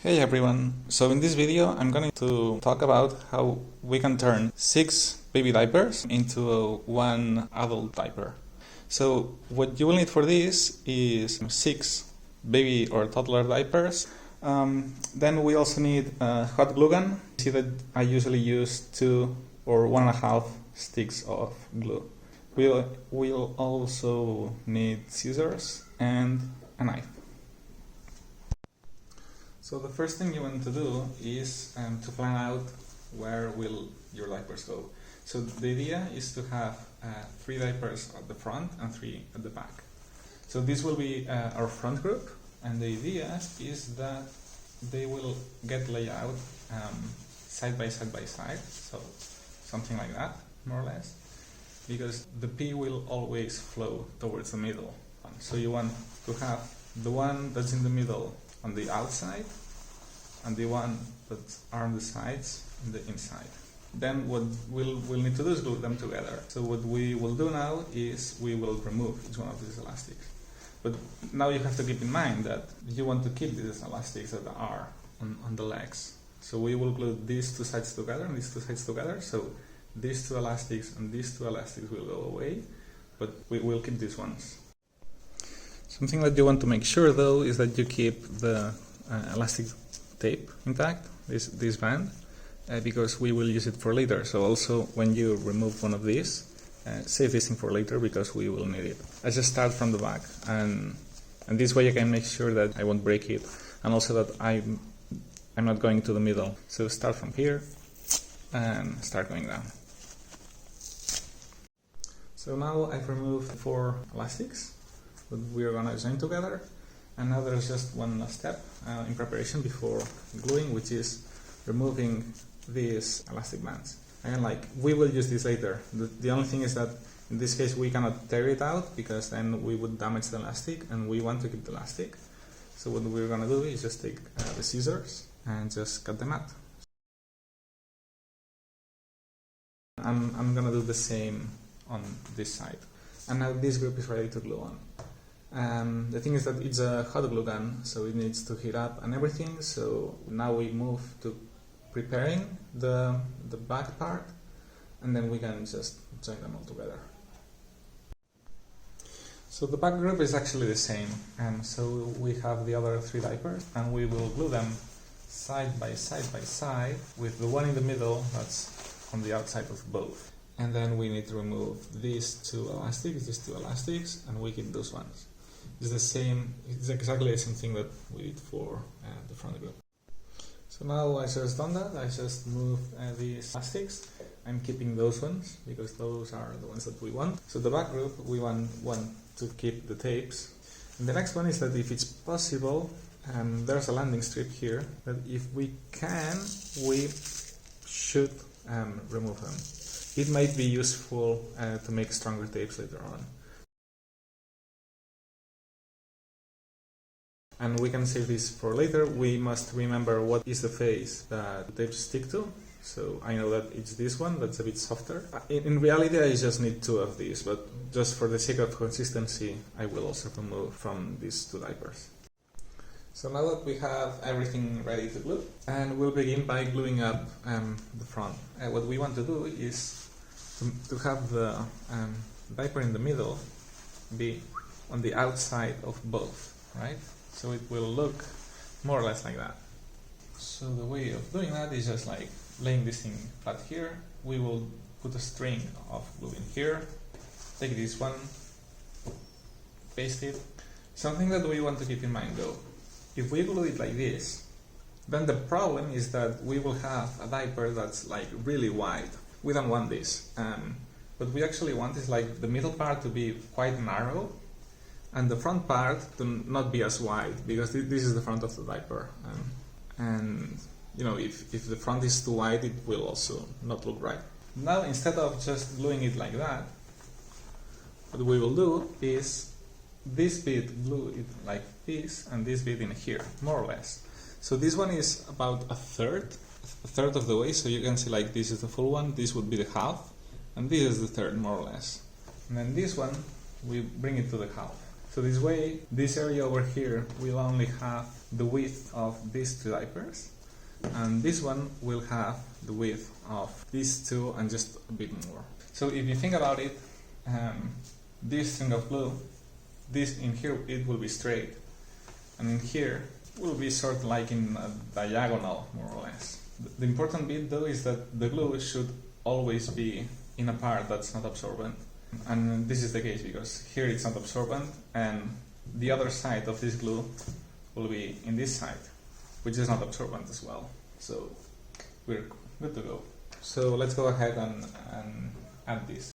Hey everyone, so in this video I'm going to talk about how we can turn 6 baby diapers into one adult diaper. So what you will need for this is 6 baby or toddler diapers. Then we also need a hot glue gun. See that I usually use 2 or 1.5 sticks of glue. We'll also need scissors and a knife. So the first thing you want to do is to plan out where will your diapers go. So the idea is to have 3 diapers at the front and 3 at the back. So this will be our front group, and the idea is that they will get laid out side by side, so something like that, more or less, because the pee will always flow towards the middle. So you want to have the one that's in the middle on the outside and the one that are on the sides on the inside. Then what we'll need to do is glue them together. So what we will do now is we will remove each one of these elastics. But now you have to keep in mind that you want to keep these elastics that are on the legs. So we will glue these 2 sides together and these 2 sides together. So these 2 elastics and these 2 elastics will go away, but we will keep these ones. Something that you want to make sure though is that you keep the elastic tape intact, this band, because we will use it for later. So also when you remove one of these, save this thing for later because we will need it. I just start from the back, and this way I can make sure that I won't break it, and also that I'm not going to the middle. So start from here and start going down. So now I've removed 4 elastics that we are gonna join together, and now there's just one last step in preparation before gluing, which is removing these elastic bands. And we will use this later. The only thing is that in this case we cannot tear it out because then we would damage the elastic, and we want to keep the elastic. So what we're gonna do is just take the scissors and just cut them out. I'm gonna do the same on this side. And now this group is ready to glue on. The thing is that it's a hot glue gun, so it needs to heat up and everything. So now we move to preparing the back part, and then we can just join them all together. So the back group is actually the same, and so we have the other 3 diapers, and we will glue them side by side with the one in the middle that's on the outside of both. And then we need to remove these 2 elastics, and we keep those ones. It's the same, it's exactly the same thing that we did for the front group. So now I just done that, I just moved these elastics. I'm keeping those ones because those are the ones that we want. So the back group, we want to keep the tapes. And the next one is that if it's possible, there's a landing strip here, that if we can, we should remove them. It might be useful to make stronger tapes later on. And we can save this for later. We must remember what is the face that the tapes stick to. So I know that it's this one that's a bit softer. In reality I just need 2 of these, but just for the sake of consistency I will also remove from these 2 diapers. So now that we have everything ready to glue, and we'll begin by gluing up the front. What we want to do is to have the diaper in the middle be on the outside of both, right? So it will look more or less like that. So the way of doing that is just laying this thing flat here. We will put a string of glue in here, take this one, paste it. Something that we want to keep in mind though, if we glue it like this, then the problem is that we will have a diaper that's really wide. We don't want this. What we actually want is the middle part to be quite narrow, and the front part to not be as wide, because this is the front of the diaper. And you know, if the front is too wide, it will also not look right. Now, instead of just gluing it like that, what we will do is this bit glue it like this, and this bit in here, more or less. So this one is about a third of the way, so you can see this is the full one, this would be the half, and this is the third, more or less. And then this one, we bring it to the half. So this way, this area over here will only have the width of these two diapers, and this one will have the width of these two and just a bit more. So if you think about it, this string of glue, this in here it will be straight, and in here will be sort of like in a diagonal, more or less. The important bit though is that the glue should always be in a part that's not absorbent, and this is the case because here it's not absorbent, and the other side of this glue will be in this side, which is not absorbent as well. So we're good to go. So let's go ahead and add this.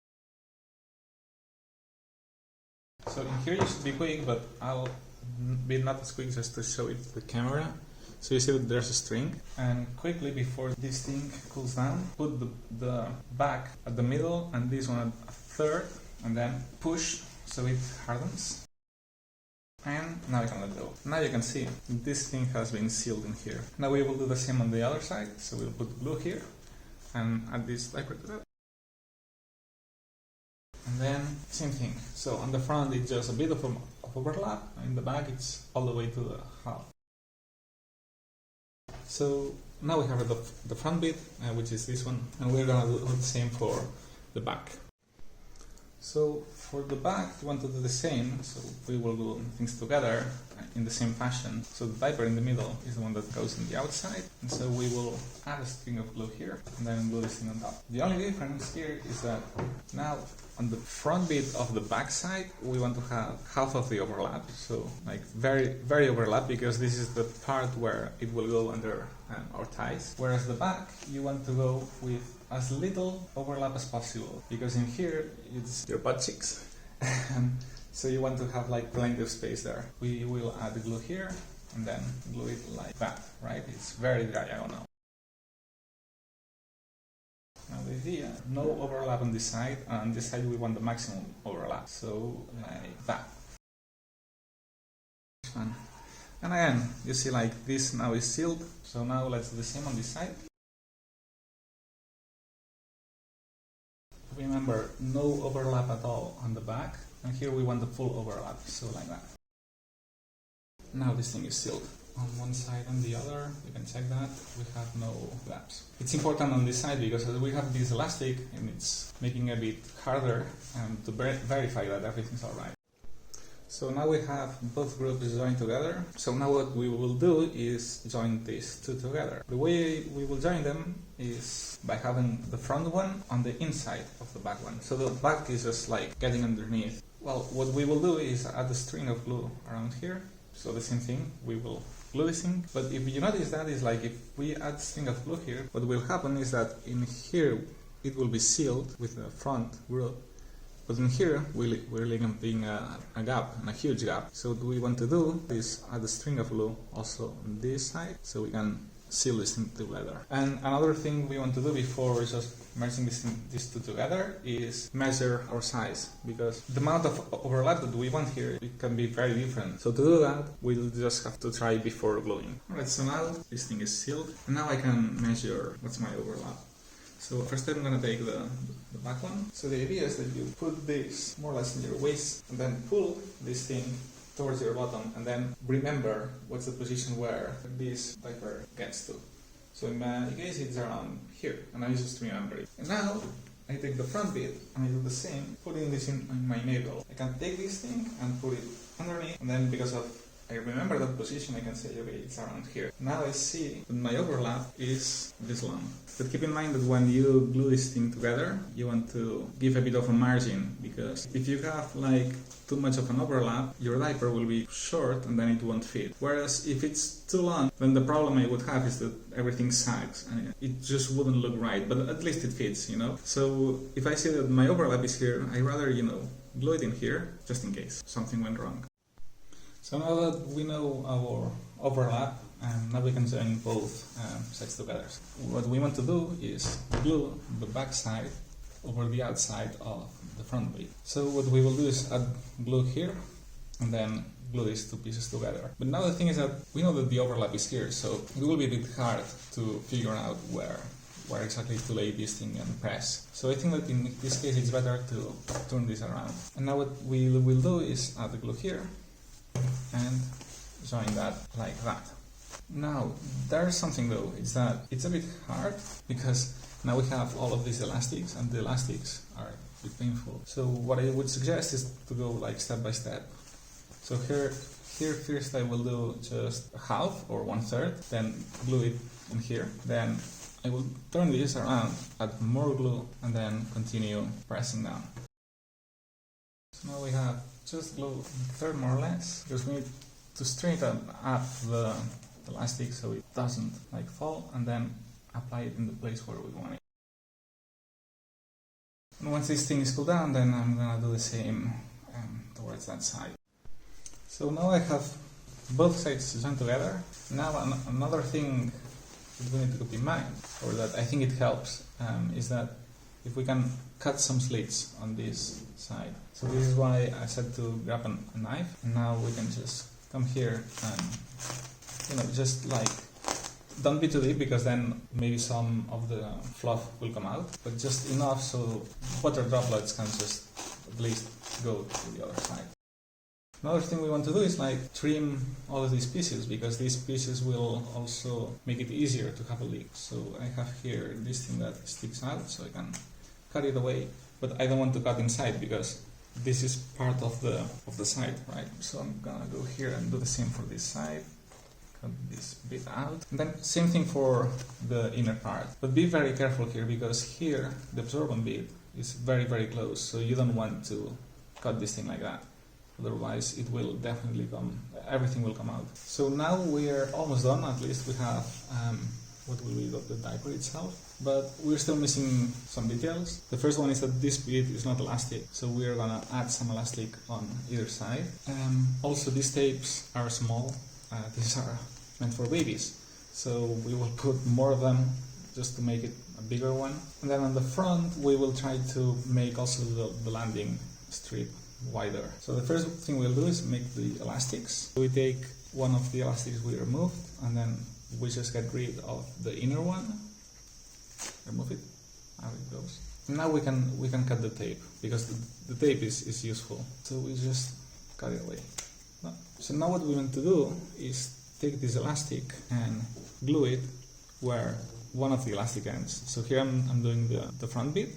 So in here you should be quick, but I'll be not as quick just to show it to the camera. So you see that there's a string, and quickly before this thing cools down, put the back at the middle and this one at a third, and then push so it hardens. And now you can let go. Now you can see this thing has been sealed in here. Now we will do the same on the other side, so we'll put glue here and add this diaper to that. And then same thing. So on the front it's just a bit of overlap, and in the back it's all the way to the half. So now we have the front bit, which is this one, and we're gonna do the same for the back. So for the back, we want to do the same, so we will do things together in the same fashion. So the diaper in the middle is the one that goes on the outside, and so we will add a string of glue here, and then glue this thing on top. The only difference here is that now on the front bit of the back side, we want to have half of the overlap, so like very overlap, because this is the part where it will go under our ties. Whereas the back, you want to go with as little overlap as possible, because in here it's your butt cheeks, so you want to have like plenty of space there. We will add the glue here and then glue it like that, right? It's very diagonal. Now the idea, no overlap on this side, and on this side we want the maximum overlap, so like that. And again, you see like this now is sealed, so now let's do the same on this side. Remember, no overlap at all on the back, and here we want the full overlap, so like that. Now this thing is sealed on one side and the other. You can check that we have no gaps. It's important on this side because we have this elastic, and it's making it a bit harder to verify that everything's alright. So now we have both groups joined together. So now what we will do is join these two together. The way we will join them is by having the front one on the inside of the back one. So the back is just like getting underneath. Well, what we will do is add a string of glue around here. So the same thing, we will glue this thing. But if you notice that is like if we add a string of glue here, what will happen is that in here it will be sealed with the front group. But in here, we're leaving a gap, and a huge gap. So what we want to do is add a string of glue also on this side, so we can seal this thing together. And another thing we want to do before just merging these two together is measure our size, because the amount of overlap that we want here, it can be very different. So to do that, we'll just have to try before gluing. Alright, so now this thing is sealed, and now I can measure what's my overlap. So first I'm going to take the back one. So the idea is that you put this more or less in your waist and then pull this thing towards your bottom, and then remember what's the position where this diaper gets to. So in my case it's around here, and I just remember it. And now I take the front bit and I do the same, putting this in my navel. I can take this thing and put it underneath, and then because of I remember that position, I can say, okay, it's around here. Now I see that my overlap is this long. But keep in mind that when you glue this thing together, you want to give a bit of a margin, because if you have like too much of an overlap, your diaper will be short and then it won't fit. Whereas if it's too long, then the problem I would have is that everything sags and it just wouldn't look right, but at least it fits, you know? So if I see that my overlap is here, I'd rather, glue it in here, just in case something went wrong. So now that we know our overlap, now we can join both sides together. What we want to do is glue the back side over the outside of the front bit. So what we will do is add glue here and then glue these two pieces together. But now the thing is that we know that the overlap is here, so it will be a bit hard to figure out where where exactly to lay this thing and press. So I think that in this case it's better to turn this around. And now what we will do is add the glue here and join that like that. Now there's something though, it's that it's a bit hard because now we have all of these elastics and the elastics are a bit painful. So what I would suggest is to go like step by step. So here first I will do just half or 1/3, then glue it in here, then I will turn this around, add more glue, and then continue pressing down. So now we have just glue 1/3 more or less, because we need to straighten up the elastic so it doesn't like fall, and then apply it in the place where we want it. And once this thing is cooled down, then I'm gonna do the same towards that side. So now I have both sides joined together. Now another thing that we need to keep in mind, or that I think it helps, is that if we can cut some slits on this side. So this is why I said to grab a knife, and now we can just come here and, you know, just like, don't be too deep because then maybe some of the fluff will come out, but just enough so water droplets can just at least go to the other side. Another thing we want to do is like trim all of these pieces, because these pieces will also make it easier to have a leak. So I have here this thing that sticks out, so I can cut it away, but I don't want to cut inside because this is part of the side, right? So I'm gonna go here and do the same for this side. Cut this bit out. And then same thing for the inner part. But be very careful here, because here the absorbent bit is very, very close, so you don't want to cut this thing like that. Otherwise it will definitely everything will come out. So now we're almost done, at least we have what will be the diaper itself, but we're still missing some details. The first one is that this bit is not elastic, so we're gonna add some elastic on either side. Also these tapes are small, these are meant for babies, so we will put more of them just to make it a bigger one. And then on the front we will try to make also the landing strip wider. So the first thing we'll do is make the elastics. We take one of the elastics we removed, and then we just get rid of the inner one. Remove it. How it goes. Now we can cut the tape, because the tape is useful. So we just cut it away. So now what we want to do is take this elastic and glue it where one of the elastic ends. So here I'm doing the front bit.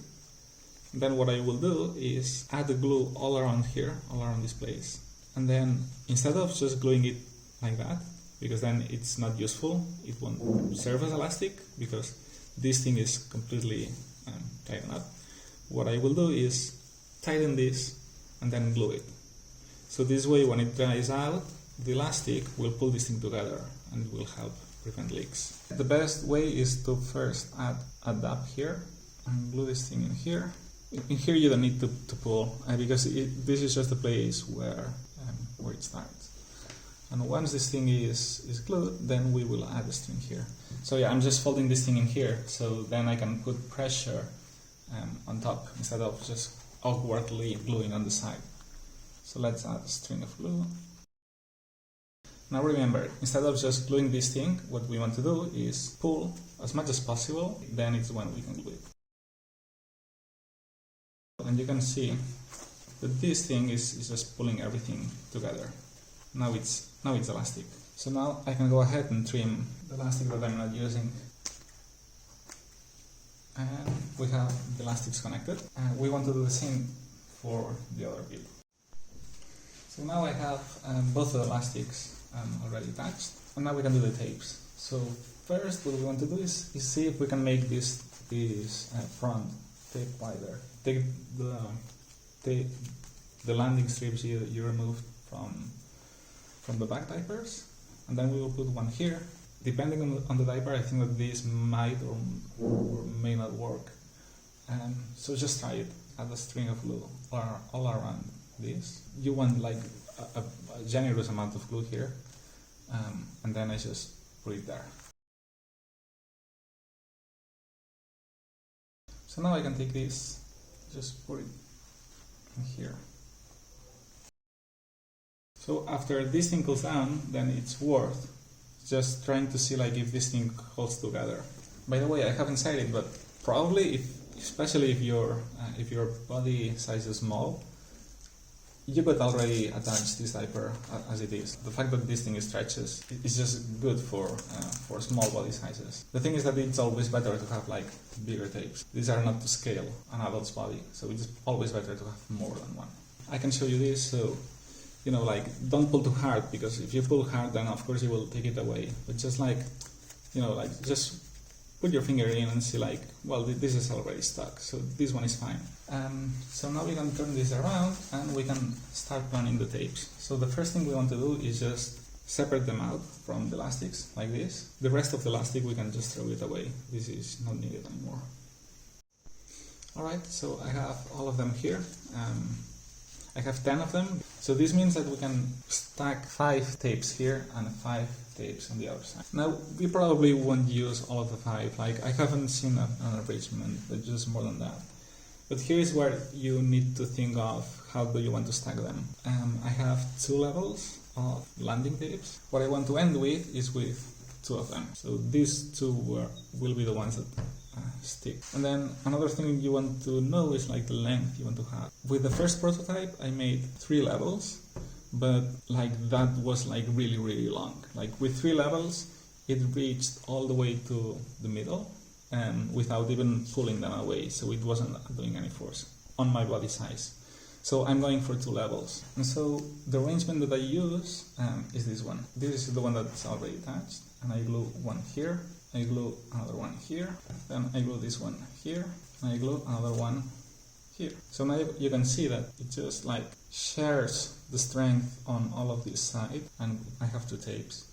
Then what I will do is add the glue all around here, all around this place. And then instead of just gluing it like that, because then it's not useful, it won't serve as elastic, because this thing is completely tightened up. What I will do is tighten this and then glue it. So this way when it dries out, the elastic will pull this thing together and will help prevent leaks. The best way is to first add a dab here and glue this thing in here. In here you don't need to pull, because this is just the place where it starts. And once this thing is glued, then we will add the string here. So yeah, I'm just folding this thing in here, so then I can put pressure on top instead of just awkwardly gluing on the side. So let's add a string of glue. Now remember, instead of just gluing this thing, what we want to do is pull as much as possible, then it's when we can glue it. And you can see that this thing is just pulling everything together. Now it's elastic. So now I can go ahead and trim the elastic that I'm not using. And we have the elastics connected. And we want to do the same for the other bit. So now I have both the elastics already attached. And now we can do the tapes. So first what we want to do is see if we can make this front tape wider. Take the landing strips you removed from the back diapers, and then we will put one here. Depending on the diaper, I think that this might or may not work. So just try it. Add a string of glue all around this. You want like a generous amount of glue here, and then I just put it there. So now I can take this, just put it in here. So after this thing cools down, then it's worth just trying to see like if this thing holds together. By the way, I haven't said it, but probably, especially if your body size is small, you could already attach this diaper as it is. The fact that this thing stretches is just good for small body sizes. The thing is that it's always better to have like bigger tapes. These are not to scale an adult's body, so it's always better to have more than one. I can show you this, so you know, like, don't pull too hard, because if you pull hard, then of course you will take it away. But just like, you know, like, just put your finger in and see like, well, this is already stuck, so this one is fine. So now we can turn this around and we can start running the tapes. So the first thing we want to do is just separate them out from the elastics, like this. The rest of the elastic we can just throw it away. This is not needed anymore. Alright, so I have all of them here. I have 10 of them. So this means that we can stack 5 tapes here and 5 tapes on the other side. Now, we probably won't use all of the 5. Like, I haven't seen an arrangement that uses more than that. But here is where you need to think of how do you want to stack them. I have 2 levels of landing tapes. What I want to end with is with 2 of them. So these 2 will be the ones that stick. And then another thing you want to know is like the length you want to have. With the first prototype I made 3 levels, but like that was like really long. Like with 3 levels it reached all the way to the middle and without even pulling them away, so it wasn't doing any force on my body size. So I'm going for 2 levels. And so the arrangement that I use is this one. This is the one that's already attached, and I glue one here, I glue another one here, then I glue this one here, and I glue another one here. So now you can see that it just like shares the strength on all of this side, and I have 2 tapes.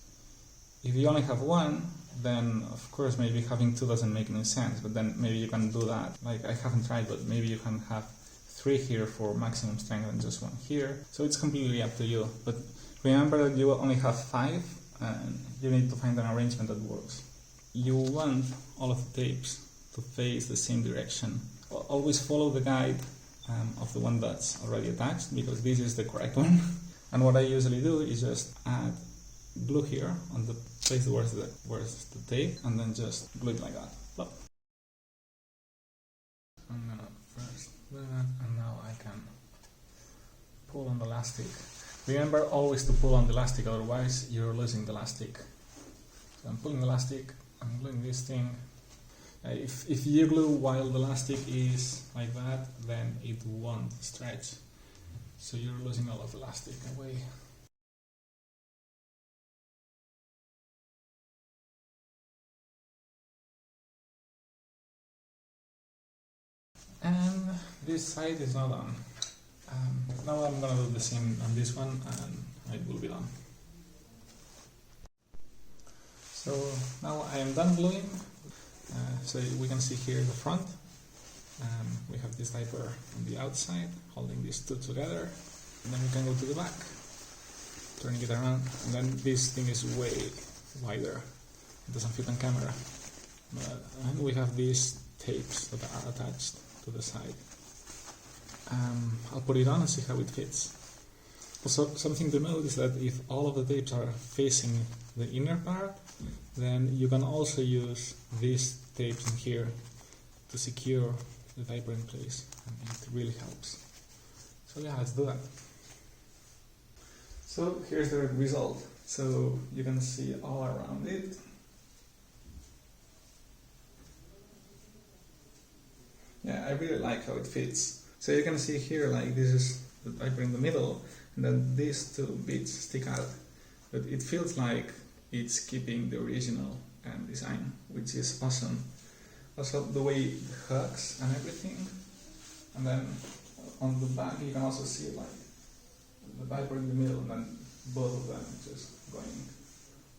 If you only have one, then of course maybe having 2 doesn't make any sense, but then maybe you can do that. Like, I haven't tried, but maybe you can have 3 here for maximum strength and just 1 here. So it's completely up to you. But remember that you only have 5 and you need to find an arrangement that works. You want all of the tapes to face the same direction. Always follow the guide of the one that's already attached, because this is the correct one. And what I usually do is just add glue here on the place where's the tape, and then just glue it like that. Look. I'm gonna first do that, and now I can pull on the elastic. Remember always to pull on the elastic, otherwise you're losing the elastic. So I'm pulling the elastic, I'm gluing this thing. If you glue while the elastic is like that, then it won't stretch. So you're losing all of the elastic away. And this side is now done. Now I'm gonna do the same on this one, and it will be done. So now I am done gluing. So we can see here the front. We have this diaper on the outside, holding these 2 together. And then we can go to the back, turning it around. And then this thing is way wider. It doesn't fit on camera. And we have these tapes that are attached to the side. I'll put it on and see how it fits. Also, something to note is that if all of the tapes are facing the inner part, then you can also use these tapes in here to secure the diaper in place, and it really helps. So yeah, let's do that. So here's the result. So you can see all around it. Yeah, I really like how it fits. So you can see here, like, this is the diaper in the middle, and then these 2 bits stick out. But it feels like it's keeping the original design, which is awesome. Also the way it hugs and everything. And then on the back you can also see like the diaper in the middle, and then both of them just going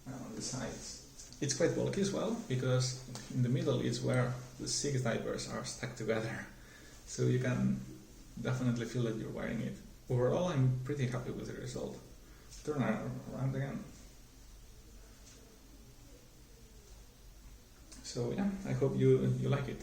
on the sides. It's quite bulky as well, because in the middle is where the 6 diapers are stuck together. So you can definitely feel that you're wearing it. Overall, I'm pretty happy with the result. Turn around again. So yeah, I hope you like it.